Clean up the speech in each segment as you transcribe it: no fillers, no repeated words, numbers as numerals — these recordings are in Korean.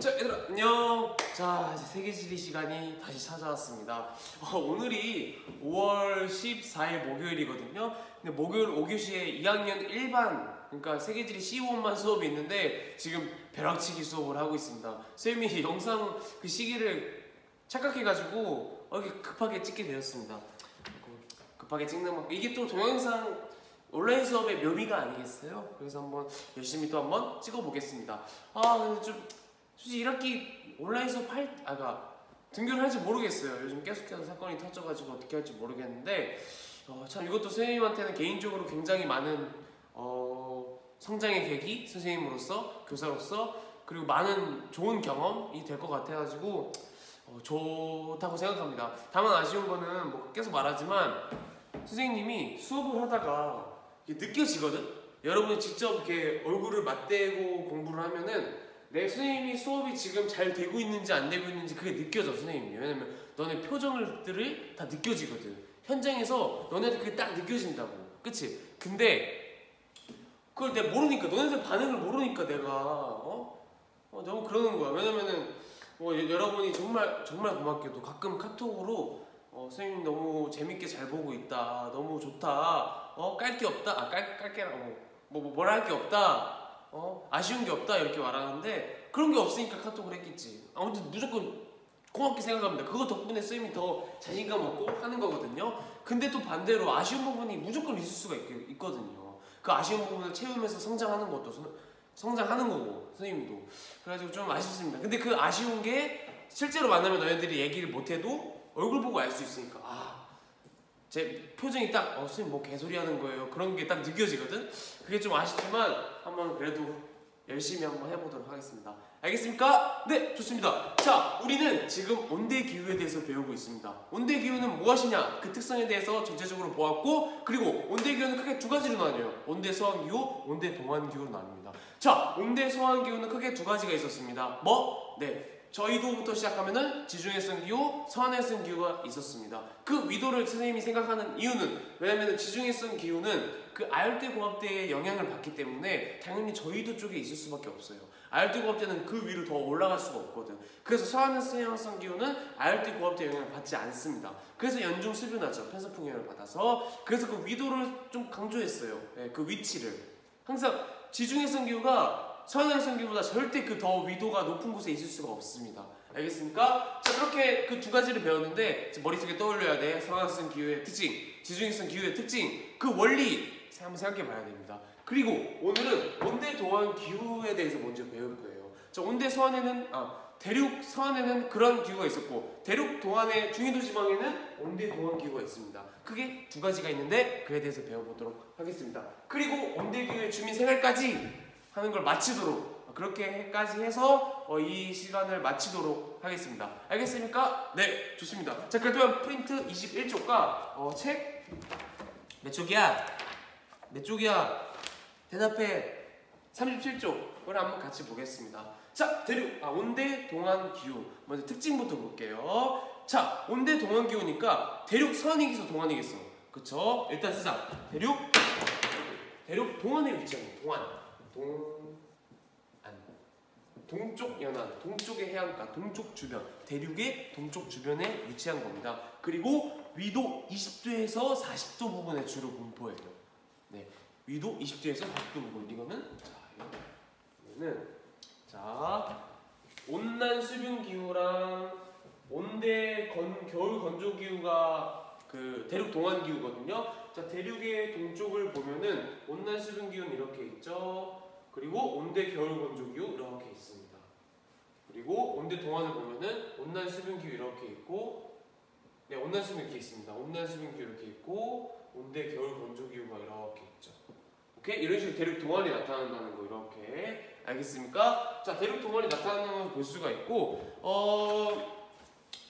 자, 얘들아 안녕. 자, 이제 세계지리 시간이 다시 찾아왔습니다. 오늘이 5월 14일 목요일이거든요. 근데 목요일 5교시에 2학년 1반, 그러니까 세계지리 C5만 수업이 있는데 지금 벼락치기 수업을 하고 있습니다. 쌤이 영상 그 시기를 착각해가지고 이렇게 급하게 찍게 되었습니다. 급하게 찍는 만큼 이게 또 동영상 온라인 수업의 묘미가 아니겠어요? 그래서 한번 열심히 또 한번 찍어보겠습니다. 근데 좀 솔직히 1학기 온라인 수업 등교를 할지 모르겠어요. 요즘 계속해서 사건이 터져가지고 어떻게 할지 모르겠는데 참 이것도 선생님한테는 개인적으로 굉장히 많은 성장의 계기, 선생님으로서, 교사로서, 그리고 많은 좋은 경험이 될 것 같아가지고 좋다고 생각합니다. 다만 아쉬운 거는 뭐 계속 말하지만 선생님이 수업을 하다가 이게 느껴지거든? 여러분이 직접 이렇게 얼굴을 맞대고 공부를 하면은 내 선생님이 수업이 지금 잘 되고 있는지 안 되고 있는지 그게 느껴져, 선생님이. 왜냐면 너네 표정들이 다 느껴지거든. 현장에서 너네한테 그게 딱 느껴진다고. 그치? 근데 그걸 내가 모르니까, 너네들 반응을 모르니까 내가 너무 그러는 거야. 왜냐면은 여러분이 정말 고맙게도 가끔 카톡으로 선생님 너무 재밌게 잘 보고 있다, 너무 좋다, 깔 게 없다, 깔게라고 뭐라 할 게 없다, 아쉬운 게 없다 이렇게 말하는데 그런 게 없으니까 카톡을 했겠지. 아무튼 무조건 고맙게 생각합니다. 그거 덕분에 쌤이 더 자신감 얻고 하는 거거든요. 근데 또 반대로 아쉬운 부분이 무조건 있을 수가 있거든요. 그 아쉬운 부분을 채우면서 성장하는 것도 성장하는 거고, 선생님도. 그래가지고 좀 아쉽습니다. 근데 그 아쉬운 게 실제로 만나면 너희들이 얘기를 못해도 얼굴 보고 알 수 있으니까 제 표정이 딱 선생님 뭐 개소리 하는 거예요, 그런 게 딱 느껴지거든. 그게 좀 아쉽지만 한번 그래도 열심히 한번 해보도록 하겠습니다. 알겠습니까? 네, 좋습니다. 자, 우리는 지금 온대기후에 대해서 배우고 있습니다. 온대기후는 무엇이냐, 그 특성에 대해서 전체적으로 보았고, 그리고 온대기후는 크게 두 가지로 나뉘어요. 온대서한기후, 온대동안기후로 나뉩니다. 자, 온대서한기후는 크게 두 가지가 있었습니다. 저위도부터 시작하면은 지중해성 기후, 서한해성 기후가 있었습니다. 그 위도를 선생님이 생각하는 이유는, 왜냐면은 지중해성 기후는 그 아열대고압대의 영향을 받기 때문에 당연히 저위도 쪽에 있을 수밖에 없어요. 아열대고압대는 그 위로 더 올라갈 수가 없거든. 그래서 서한해성 기후는 아열대고압대 영향을 받지 않습니다. 그래서 연중 습유나죠. 편서풍 영향을 받아서. 그래서 그 위도를 좀 강조했어요. 그 위치를. 항상 지중해성 기후가 서한해성 기후보다 절대 그 더 위도가 높은 곳에 있을 수가 없습니다. 알겠습니까? 자, 그렇게 그 두 가지를 배웠는데 머릿속에 떠올려야 돼. 서한해성 기후의 특징, 지중해성 기후의 특징, 그 원리 한번 생각해 봐야 됩니다. 그리고 오늘은 온대동안 기후에 대해서 먼저 배울 거예요. 자, 온대 서한에는 대륙 서한에는 그런 기후가 있었고, 대륙 동안의 중위도 지방에는 온대동안 기후가 있습니다. 크게 두 가지가 있는데 그에 대해서 배워보도록 하겠습니다. 그리고 온대기후의 주민생활까지 하는 걸 마치도록, 그렇게까지 해서 이 시간을 마치도록 하겠습니다. 알겠습니까? 네, 좋습니다. 자, 그렇다면 프린트 21쪽과 책 몇 쪽이야? 몇 쪽이야? 대답해. 37쪽을 한번 같이 보겠습니다. 자, 온대 동안 기후 먼저 특징부터 볼게요. 자, 온대 동안 기후니까 대륙 서한이겠어, 동안이겠어? 그쵸? 일단 쓰자. 대륙 동안에 위치하는 동쪽 연안, 동쪽의 해안가, 동쪽 주변, 대륙의 동쪽 주변에 위치한 겁니다. 그리고 위도 20도에서 40도 부분에 주로 분포해요. 네, 위도 20도에서 40도 부분. 이거는 온난 수분 기후랑 온대 겨울 건조 기후가 그 대륙 동안 기후거든요. 자, 대륙의 동쪽을 보면은 온난 수분 기후는 이렇게 있죠. 그리고 온대 겨울 건조 기후 이렇게 있습니다. 그리고 온대 동안을 보면은 온난 수분 기후 이렇게 있고, 네, 온난 수분 이렇게 있습니다. 온난 수분 기후 이렇게 있고, 온대 겨울 건조 기후가 이렇게 있죠. 오케이? 이런 식으로 대륙 동안이 나타난다는 거, 이렇게. 알겠습니까? 자, 대륙 동안이 나타나는 걸 볼 수가 있고,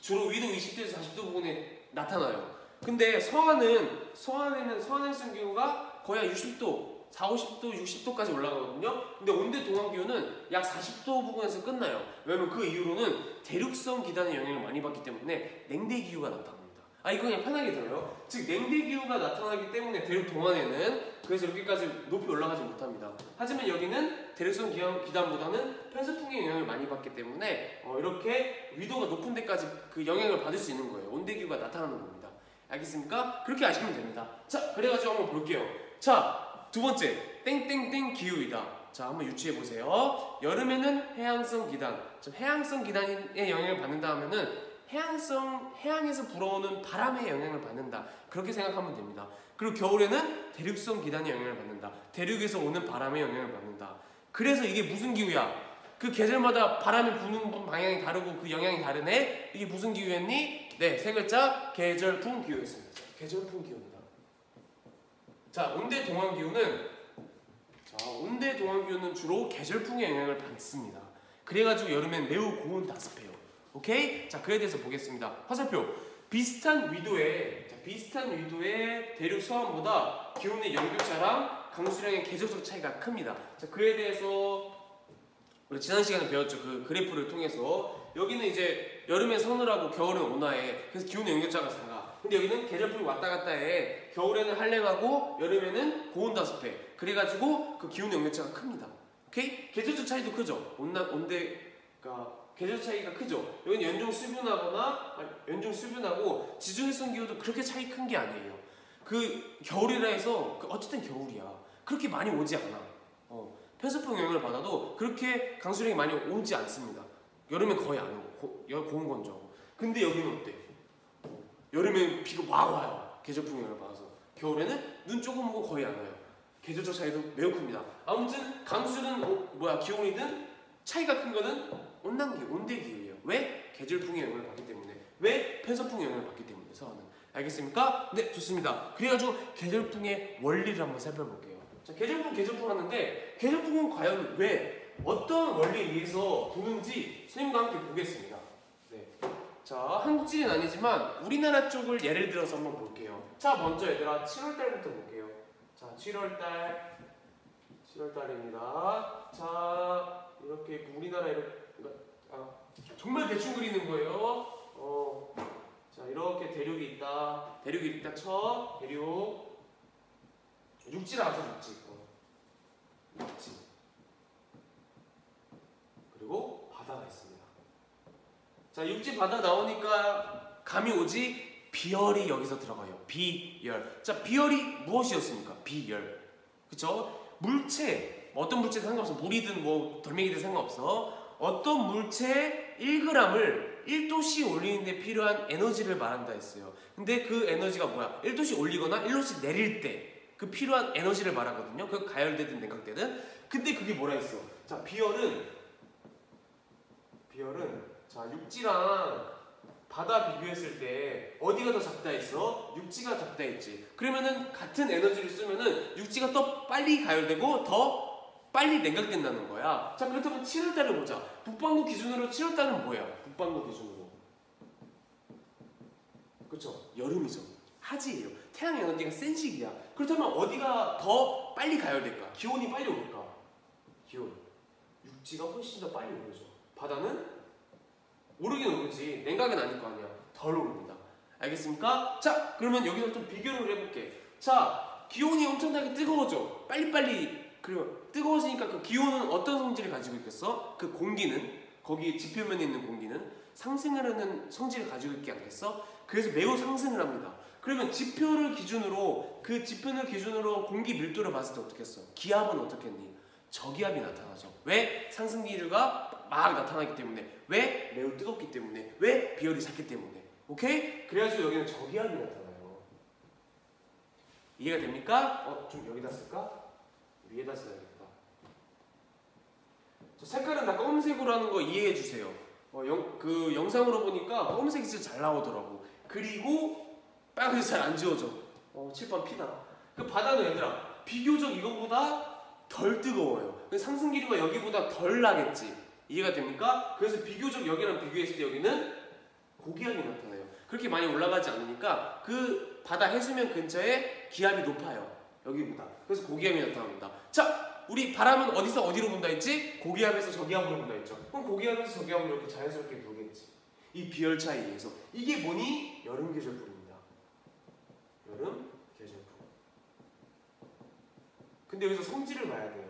주로 위도 20도에서 40도 부분에 나타나요. 근데 서한해성 기후가 거의 60도, 40, 50도, 60도까지 올라가거든요. 근데 온대 동안 기후는 약 40도 부근에서 끝나요. 왜냐면 그 이후로는 대륙성 기단의 영향을 많이 받기 때문에 냉대 기후가 나타납니다. 아 이거 그냥 편하게 들어요. 즉 냉대기후가 나타나기 때문에 대륙 동안에는 그래서 이렇게까지 높이 올라가지 못합니다. 하지만 여기는 대륙성 기단보다는 편서풍의 영향을 많이 받기 때문에 이렇게 위도가 높은 데까지 그 영향을 받을 수 있는 거예요. 온대기후가 나타나는 겁니다. 알겠습니까? 그렇게 아시면 됩니다. 자, 그래가지고 한번 볼게요. 자, 두 번째 땡땡땡 기후이다. 자, 한번 유추해 보세요. 여름에는 해양성 기단. 해양성 기단의 영향을 받는다 하면은 해양에서 불어오는 바람의 영향을 받는다. 그렇게 생각하면 됩니다. 그리고 겨울에는 대륙성 기단의 영향을 받는다. 대륙에서 오는 바람의 영향을 받는다. 그래서 이게 무슨 기후야? 그 계절마다 바람이 부는 방향이 다르고 그 영향이 다르네? 이게 무슨 기후였니? 네, 세 글자 계절풍 기후였습니다. 계절풍 기후입니다. 자, 온대 동안 기후는 주로 계절풍의 영향을 받습니다. 그래가지고 여름엔 매우 고온 다습해요. 오케이? 자, 그에 대해서 보겠습니다. 화살표. 비슷한 위도의 대륙 서안보다 기온의 연교차랑 강수량의 계절적 차이가 큽니다. 자, 그에 대해서 우리 지난 시간에 배웠죠. 그 그래프를 통해서 여기는 이제 여름엔 서늘하고 겨울엔 온화해. 그래서 기온의 연교차가 작아. 근데 여기는 계절풍이 왔다 갔다 해. 겨울에는 한랭하고 여름에는 고온 다습해. 그래가지고 그 기온의 연교차가 큽니다. 오케이? 계절적 차이도 크죠. 온대가 계절 차이가 크죠. 여기는 연중 수분하고 지중해성 기후도 그렇게 차이 큰 게 아니에요. 그 겨울이라 해서 어쨌든 겨울이야. 그렇게 많이 오지 않아. 편서풍 영향을 받아도 그렇게 강수량이 많이 오지 않습니다. 여름엔 거의 안 오고 고온 건조하고. 근데 여기는 어때? 여름엔 비가 막 와요. 계절풍 영향을 받아서. 겨울에는 눈 조금 오고 거의 안 와요. 계절적 차이도 매우 큽니다. 아무튼 강수는 기온이든 차이가 큰 거는 온대기후예요. 왜? 계절풍의 영향을 받기 때문에. 왜? 편서풍의 영향을 받기 때문에. 서하는. 알겠습니까? 네, 좋습니다. 그래가지고 계절풍의 원리를 한번 살펴볼게요. 자, 계절풍 하는데 계절풍은 과연 왜 어떤 원리에 의해서 부는지 선생님과 함께 보겠습니다. 네. 자, 한국 지리는 아니지만 우리나라 쪽을 예를 들어서 한번 볼게요. 자, 먼저 얘들아 7월달부터 볼게요. 자, 7월달입니다. 자, 이렇게 우리나라 정말 대충 그리는 거예요. 자, 이렇게 대륙이 있다 쳐. 대륙. 육지라 하죠, 육지. 그리고 바다가 있습니다. 자, 육지 바다 나오니까 감이 오지? 비열이 여기서 들어가요. 비열. 자, 비열이 무엇이었습니까? 비열. 그쵸? 물체. 어떤 물체든 상관없어. 물이든 돌멩이든 상관없어. 어떤 물체 1g을 1도씨 올리는데 필요한 에너지를 말한다 했어요. 근데 그 에너지가 뭐야? 1도씨 올리거나 1도씨 내릴 때 그 필요한 에너지를 말하거든요. 그 가열되든 냉각되든. 근데 그게 뭐라 했어? 자, 비열은 자, 육지랑 바다 비교했을 때 어디가 더 작다 했어? 육지가 작다 했지. 그러면은 같은 에너지를 쓰면은 육지가 더 빨리 가열되고 더 빨리 냉각된다는 거야. 자, 그렇다면 7월달을 보자. 북반구 기준으로 7월달은 뭐야? 북반구 기준으로. 그쵸? 여름이죠. 하지예요. 태양 에너지가 센 시기야. 그렇다면 어디가 더 빨리 가열될까? 기온이 빨리 오를까? 기온. 육지가 훨씬 더 빨리 오르죠. 바다는 오르긴 오르지. 냉각은 아닐 거 아니야. 덜 오릅니다. 알겠습니까? 자, 그러면 여기서 좀 비교를 해볼게. 자, 기온이 엄청나게 뜨거워져. 빨리빨리. 그리고 뜨거워지니까 그 기온은 어떤 성질을 가지고 있겠어? 그 공기는, 거기 지표면에 있는 공기는 상승을 하는 성질을 가지고 있지 않겠어? 그래서 매우 상승을 합니다. 그러면 지표를 기준으로, 그 지표를 기준으로 공기 밀도를 봤을 때 어떻게 했어? 기압은 어떻게 했니? 저기압이 나타나죠. 왜? 상승 기류가 막 나타나기 때문에. 왜? 매우 뜨겁기 때문에. 왜? 비열이 작기 때문에. 오케이? 그래가지고 여기는 저기압이 나타나요. 이해가 됩니까? 좀 여기다 쓸까? 위에다 써야겠다. 저 색깔은 다 검은색으로 하는 거 이해해 주세요. 그 영상으로 보니까 검은색이 진짜 잘 나오더라고. 그리고 빨간색 잘 안 지워져. 칠판 피나. 그 바다는 얘들아 비교적 이거보다 덜 뜨거워요. 상승 기류가 여기보다 덜 나겠지. 이해가 됩니까? 그래서 비교적 여기랑 비교했을 때 여기는 고기압이 나타나요. 그렇게 많이 올라가지 않으니까 그 바다 해수면 근처에 기압이 높아요. 여기보다. 그래서 고기압이 나타납니다. 자, 우리 바람은 어디서 어디로 분다 했지? 고기압에서 저기압으로 분다 했죠. 그럼 고기압에서 저기압으로 이렇게 자연스럽게 불겠지. 이 비열 차이에 의해서. 이게 뭐니? 여름 계절 불입니다. 여름 계절풍. 근데 여기서 성질을 봐야 돼요.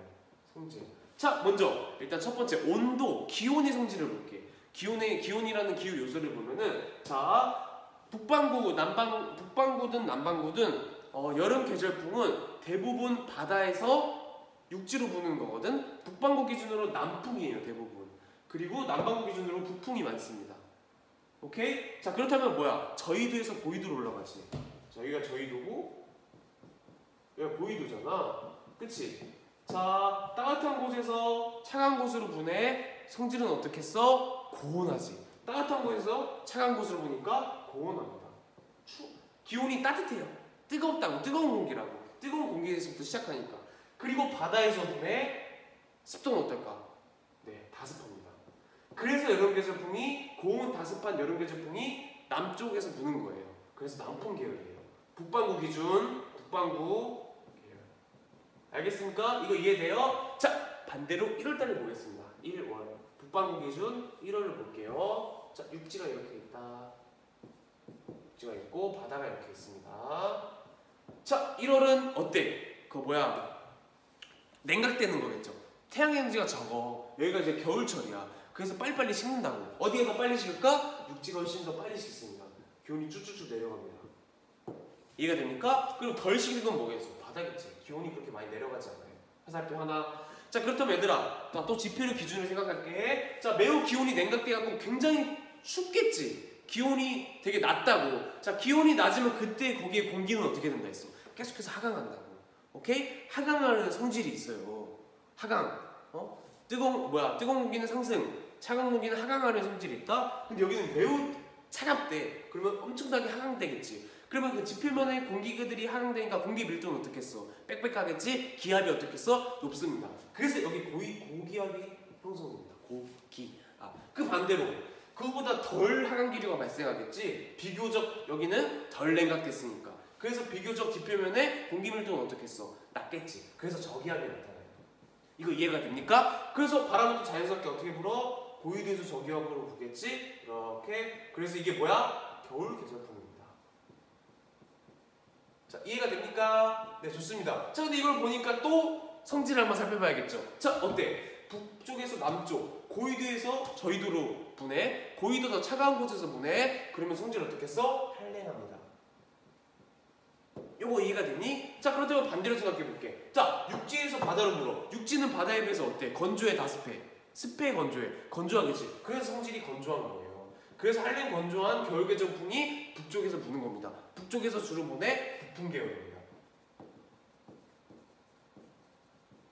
성질. 자, 먼저 일단 첫 번째 온도, 기온의 성질을 볼게. 기온이라는 기후 요소를 보면은 자, 북반구든 남반구든 여름 계절풍은 대부분 바다에서 육지로 부는 거거든. 북반구 기준으로 남풍이에요, 대부분. 그리고 남반구 기준으로 북풍이 많습니다. 오케이? 자, 그렇다면 뭐야? 저희도에서 고위도로 올라가지. 저희가 저희도고 여기가 고위도잖아. 그치? 자, 따뜻한 곳에서 차가운 곳으로 분해. 성질은 어떻겠어? 고온하지. 따뜻한 곳에서 차가운 곳으로 보니까 고온합니다. 기온이 따뜻해요. 뜨겁다고, 뜨거운 공기라고. 뜨거운 공기에서부터 시작하니까. 그리고 바다에서 분해. 습도는 어떨까? 네, 다습합니다. 그래서 여름 계절풍이 고온 다습한 여름 계절풍이 남쪽에서 부는 거예요. 그래서 남풍 계열이에요. 북반구 기준, 북반구 계열. 알겠습니까? 이거 이해돼요? 자, 반대로 1월달을 보겠습니다. 1월. 북반구 기준 1월을 볼게요. 자, 육지가 이렇게 있다. 육지가 있고 바다가 이렇게 있습니다. 자, 1월은 어때? 그거 뭐야? 냉각되는 거겠죠. 태양의 에너지가 적어. 여기가 이제 겨울철이야. 그래서 빨리빨리 식는다고. 어디가 더 빨리 식을까? 육지가 훨씬 더 빨리 식습니다. 기온이 쭉쭉쭉 내려갑니다. 이해가 됩니까? 그리고 덜 식는 건 뭐겠어? 바다겠지. 기온이 그렇게 많이 내려가지 않아요. 화살표 하나. 자, 그렇다면 얘들아, 또 지표를 기준으로 생각할게. 자, 매우 기온이 냉각돼갖고 굉장히 춥겠지. 기온이 되게 낮다고. 자, 기온이 낮으면 그때 거기에 공기는 어떻게 된다 했어? 계속해서 하강한다고. 오케이? 하강하는 성질이 있어요. 하강. 뜨거운 공기는 상승, 차가운 공기는 하강하는 성질이 있다? 근데 여기는 매우 차갑대. 그러면 엄청나게 하강되겠지. 그러면 그 지표면에 공기들이 하강되니까 공기 밀도는 어떻겠어? 빽빽하겠지? 기압이 어떻겠어? 높습니다. 그래서 여기 고기압이 형성됩니다. 그 반대로 그거보다 덜 하강 기류가 발생하겠지? 비교적 여기는 덜 냉각됐으니까. 그래서 비교적 지표면에 공기 밀도는 어떻겠어? 낮겠지. 그래서 저기압이 나타나요. 이거 이해가 됩니까? 그래서 바람은 또 자연스럽게 어떻게 불어? 고위도에서 저기압으로 불겠지? 이렇게. 그래서 이게 뭐야? 겨울 계절풍입니다. 자, 이해가 됩니까? 네, 좋습니다. 자, 근데 이걸 보니까 또 성질을 한번 살펴봐야겠죠. 자, 어때? 북쪽에서 남쪽, 고위도에서 저위도로 분해, 고위도 더 차가운 곳에서 분해. 그러면 성질 어떻겠어? 한랭합니다. 요거 이해가 되니? 자, 그렇다면 반대로 생각해 볼게. 자, 육지에서 바다로 불어. 육지는 바다에 비해서 어때? 건조해, 다습해? 습해, 건조해? 건조하겠지. 그래서 성질이 건조한 거예요. 그래서 한랭 건조한 겨울 계절풍이 북쪽에서 부는 겁니다. 북쪽에서 주로 보내 북풍 계열입니다.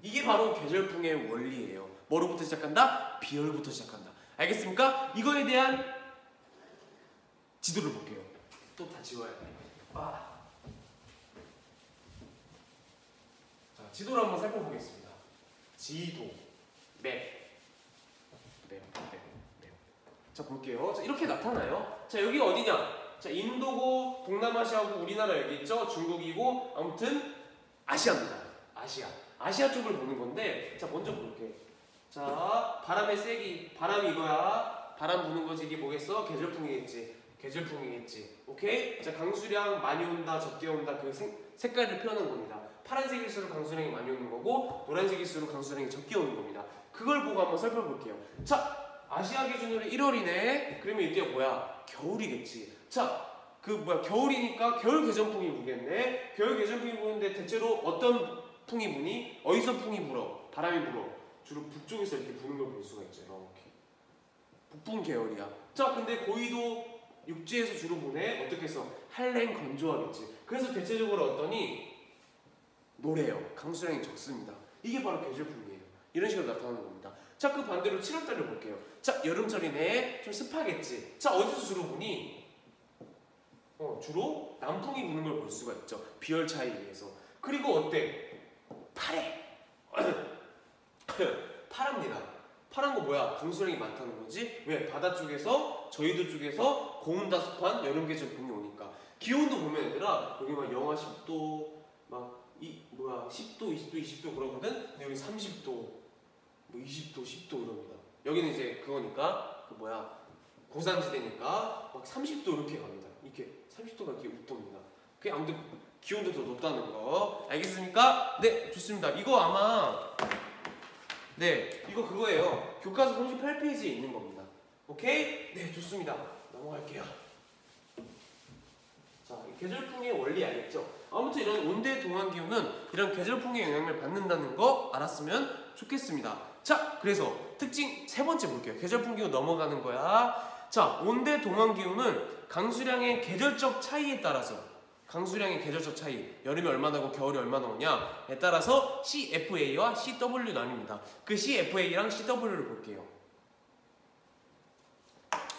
이게 바로 계절풍의 원리예요. 뭐로부터 시작한다? 비열부터 시작한다. 알겠습니까? 이거에 대한 지도를 볼게요. 또 다 지워야 돼. 자, 지도를 한번 살펴보겠습니다. 지도, 맵. 자, 볼게요. 자, 이렇게 나타나요. 자, 여기가 어디냐? 자, 인도고 동남아시아고 우리나라 여기 있죠? 중국이고 아무튼 아시아입니다. 아시아 쪽을 보는 건데, 자, 먼저 볼게. 자, 바람의 세기, 바람이 이거야. 바람 부는 거지. 이게 뭐겠어? 계절풍이겠지. 오케이? 자, 강수량 많이 온다, 적게 온다. 그 색깔을 표현한 겁니다. 파란색일수록 강수량이 많이 오는 거고, 노란색일수록 강수량이 적게 오는 겁니다. 그걸 보고 한번 살펴볼게요. 자, 아시아 기준으로 1월이네. 그러면 이때가 뭐야? 겨울이겠지. 자, 겨울이니까 겨울 계절풍이 부겠네. 겨울 계절풍이 부는데 대체로 어떤 풍이 부니? 어디서 풍이 불어? 바람이 불어. 주로 북쪽에서 이렇게 부는 걸 볼 수가 있죠. 이렇게. 북풍 계열이야. 자, 근데 고위도 육지에서 주로 부네. 어떻게 해서? 한랭 건조하겠지. 그래서 대체적으로 어떠니? 노래요. 강수량이 적습니다. 이게 바로 계절풍이에요. 이런 식으로 나타나는 겁니다. 자, 그 반대로 7월달을 볼게요. 자, 여름철이네. 좀 습하겠지. 자, 어디서 주로 부니? 주로 남풍이 부는 걸 볼 수가 있죠. 비열 차이에 의해서. 그리고 어때? 파래. 파랍니다. 파란 거 뭐야? 강수량이 많다는 거지. 왜? 바다 쪽에서, 저희도 쪽에서 고온다습한 여름 계절풍이 오니까. 기온도 보면 얘들아, 여기 막 영하 10도, 막 10도, 20도, 20도 그러거든. 근데 여기 30도, 뭐 20도, 10도 이럽니다. 여기는 이제 그거니까 고산지대니까 막 30도 이렇게 갑니다. 이렇게 30도가 이렇게 웃돕니다. 오케이? 아무튼 기온도 더 높다는 거 알겠습니까? 네, 좋습니다. 이거 아마 네, 이거 그거예요. 교과서 38페이지에 있는 겁니다. 오케이? 네, 좋습니다. 넘어갈게요. 자, 계절풍의 원리 알겠죠? 아무튼 이런 온대 동안 기후는 이런 계절풍의 영향을 받는다는 거 알았으면 좋겠습니다. 자, 그래서 특징 세 번째 볼게요. 계절풍 기후 넘어가는 거야. 자, 온대 동안 기후는 강수량의 계절적 차이에 따라서 강수량의 계절적 차이, 여름이 얼마나 오고 겨울이 얼마나 오냐에 따라서 CFA와 CW 나뉩니다. 그 CFA랑 CW를 볼게요.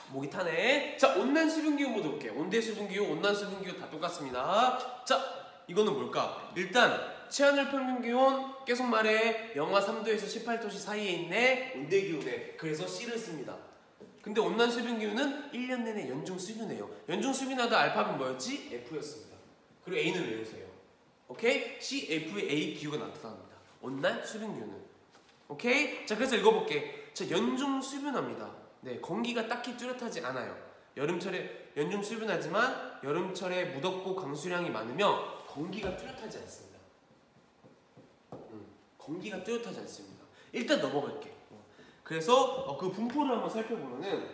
목이 타네. 자, 온난 수분기후 모두 볼게요. 온대 수분기후, 온난 수분기후 다 똑같습니다. 자, 이거는 뭘까? 일단 체하늘 평균 기온 계속 말해. 영하 3도에서 18도씨 사이에 있네. 온대 기후네. 그래서 C를 씁니다. 근데 온난 수분 기후는 1년 내내 연중 수분해요. 연중 수분하다 알파벳 뭐였지? F였습니다. 그리고 A는 외우세요. 오케이? CFA 기후가 나타납니다. 온난 수분 기후는. 오케이? 자, 그래서 읽어볼게. 자, 연중 수분합니다. 네, 공기가 딱히 뚜렷하지 않아요. 여름철에 연중 수분하지만 여름철에 무덥고 강수량이 많으며 공기가 뚜렷하지 않습니다. 공기가 뚜렷하지 않습니다. 일단 넘어갈게. 그래서 그 분포를 한번 살펴보면은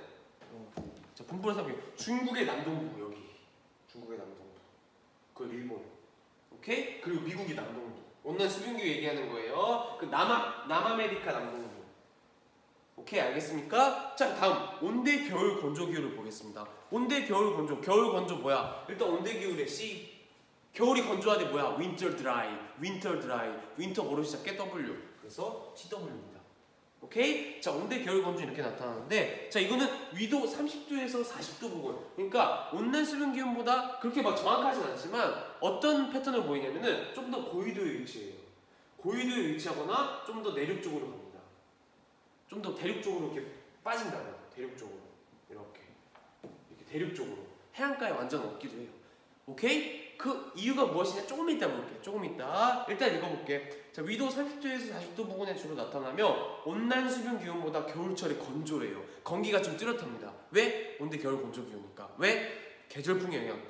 자, 분포를 살펴볼게요. 중국의 남동부 여기, 중국의 남동부, 그 일본, 오케이? 그리고 미국이 남동부. 온난 수분기후 얘기하는 거예요. 그 남아메리카 남동부. 오케이, 알겠습니까? 자, 다음 온대 겨울 건조 기후를 보겠습니다. 온대 겨울 건조, 겨울 건조 뭐야? 일단 온대 기후래 C. 겨울이 건조하대 뭐야? winter dry, winter dry, winter 뭐로 시작해? W. 그래서 CW입니다. 오케이? 자, 온대 겨울 건조 이렇게 나타나는데, 자, 이거는 위도 30도에서 40도 부분. 그러니까 온난 수분 기온보다 그렇게 막 정확하진 않지만 어떤 패턴을 보이냐면은 좀 더 고위도에 위치해요. 고위도에 위치하거나 좀 더 내륙 쪽으로 갑니다. 좀 더 대륙 쪽으로 이렇게 빠진다고. 대륙 쪽으로 이렇게 대륙 쪽으로 해안가에 완전 없기도 해요. 오케이? 그 이유가 무엇이냐 조금 이따 볼게. 조금 이따. 일단 읽어볼게. 자, 위도 30도에서 40도 부근에 주로 나타나며 온난 수분 기온보다 겨울철에 건조래요. 공기가 좀 뚜렷합니다. 왜? 온대 겨울 건조 기후니까. 왜? 계절풍의 영향.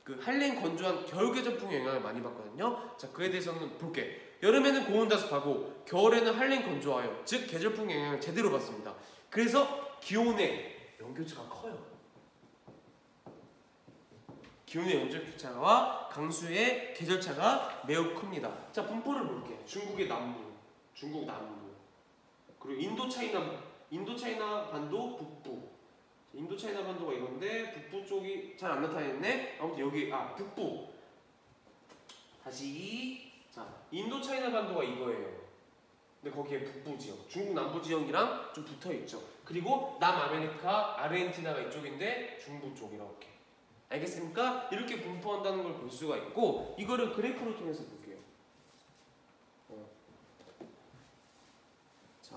그 한랭 건조한 겨울 계절풍의 영향을 많이 받거든요. 자, 그에 대해서는 볼게. 여름에는 고온다습하고 겨울에는 한랭 건조하여, 즉 계절풍의 영향을 제대로 받습니다. 그래서 기온의 연교차가 커요. 기온의 연교차와 강수의 계절차가 매우 큽니다. 자, 분포를 볼게요. 중국의 남부, 중국 남부, 그리고 인도차이나 반도 북부. 인도차이나 반도가 이건데 북부 쪽이 잘 안 나타나있네. 아무튼 여기 북부. 다시. 자, 인도차이나 반도가 이거예요. 근데 거기에 북부 지역, 중국 남부 지역이랑 좀 붙어 있죠. 그리고 남아메리카, 아르헨티나가 이쪽인데 중부 쪽 이렇게. 알겠습니까? 이렇게 분포한다는 걸 볼 수가 있고, 이거를 그래프로 통해서 볼게요. 자,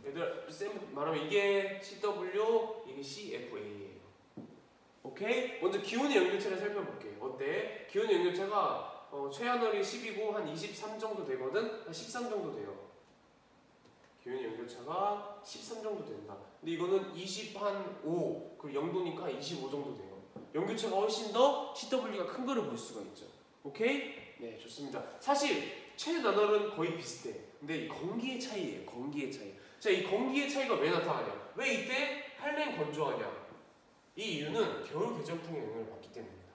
얘들아, 쌤 말하면 이게 CW, 이게 CFA예요. 오케이? 먼저 기온의 연교차를 살펴볼게요. 어때? 기온의 연교차가 최하늘이 10이고 한 23 정도 되거든? 한 13 정도 돼요. 기온의 연교차가 13 정도 된다. 근데 이거는 25, 그리고 0도니까 25 정도 돼요. 연교차가 훨씬 더 CW가 큰 거를 볼 수가 있죠. 오케이? 네, 좋습니다. 사실 최나널은 거의 비슷해. 근데 이 공기의 차이예요. 공기의 차이. 자, 이 공기의 차이가 왜 나타나냐? 왜 이때 한랭 건조하냐? 이 이유는 겨울 계절풍의 영향을 받기 때문입니다.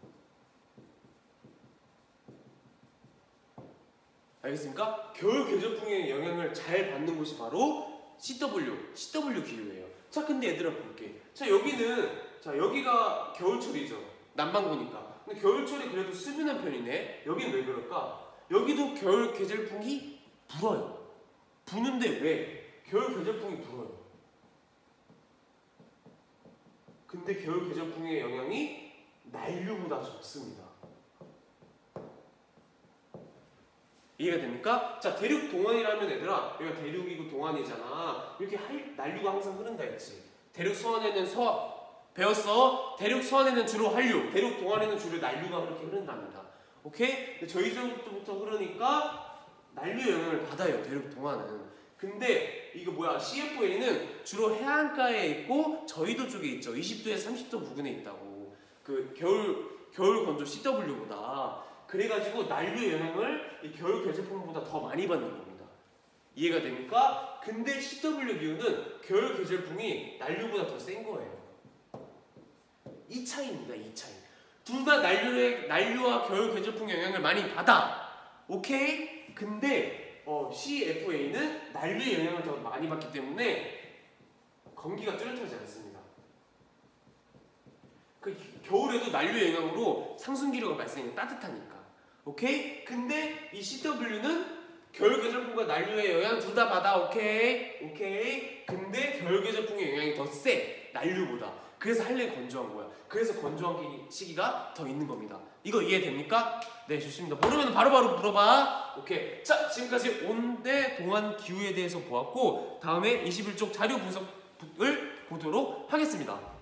알겠습니까? 겨울 계절풍의 영향을 잘 받는 곳이 바로 CW 기후예요. 자, 근데 얘들아 볼게. 자, 여기가 겨울철이죠. 남반구니까. 근데 겨울철이 그래도 수분한 편이네. 여긴 왜 그럴까? 여기도 겨울 계절풍이 불어요. 부는데 왜? 겨울 계절풍이 불어요. 근데 겨울 계절풍의 영향이 난류보다 적습니다. 이해가 됩니까? 자, 대륙 동안이라면 얘들아, 여기가 대륙이고 동안이잖아. 이렇게 난류가 항상 흐른다 했지. 대륙 서안에는 배웠어? 대륙 서안에는 주로 한류, 대륙 동안에는 주로 난류가 그렇게 흐른답니다. 오케이? 근데 저희 정도부터 흐르니까 난류 영향을 받아요, 대륙 동안은. 근데 이거 뭐야? CFA는 주로 해안가에 있고 저희도 쪽에 있죠. 20도에서 30도 부근에 있다고. 그 겨울 건조 CW보다. 그래가지고 난류의 영향을 이 겨울 계절풍보다 더 많이 받는 겁니다. 이해가 됩니까? 근데 CW 기후는 겨울 계절풍이 난류보다 더 센 거예요. 이 차이입니다. 이 차이. 둘 다 난류와 겨울 계절풍 영향을 많이 받아. 오케이? 근데 CFA는 난류의 영향을 더 많이 받기 때문에 건기가 뚜렷하지 않습니다. 겨울에도 난류의 영향으로 상승기류가 발생해 따뜻하니까. 오케이? 근데 이 CW는 겨울 계절풍과 난류의 영향 둘 다 받아. 오케이? 오케이? 근데 겨울 계절풍의 영향이 더 세. 난류보다. 그래서 한랭 건조한 거야. 그래서 건조한 시기가 더 있는 겁니다. 이거 이해됩니까? 네, 좋습니다. 모르면 바로바로 물어봐. 오케이. 자, 지금까지 온대 동안 기후에 대해서 보았고 다음에 21쪽 자료 분석을 보도록 하겠습니다.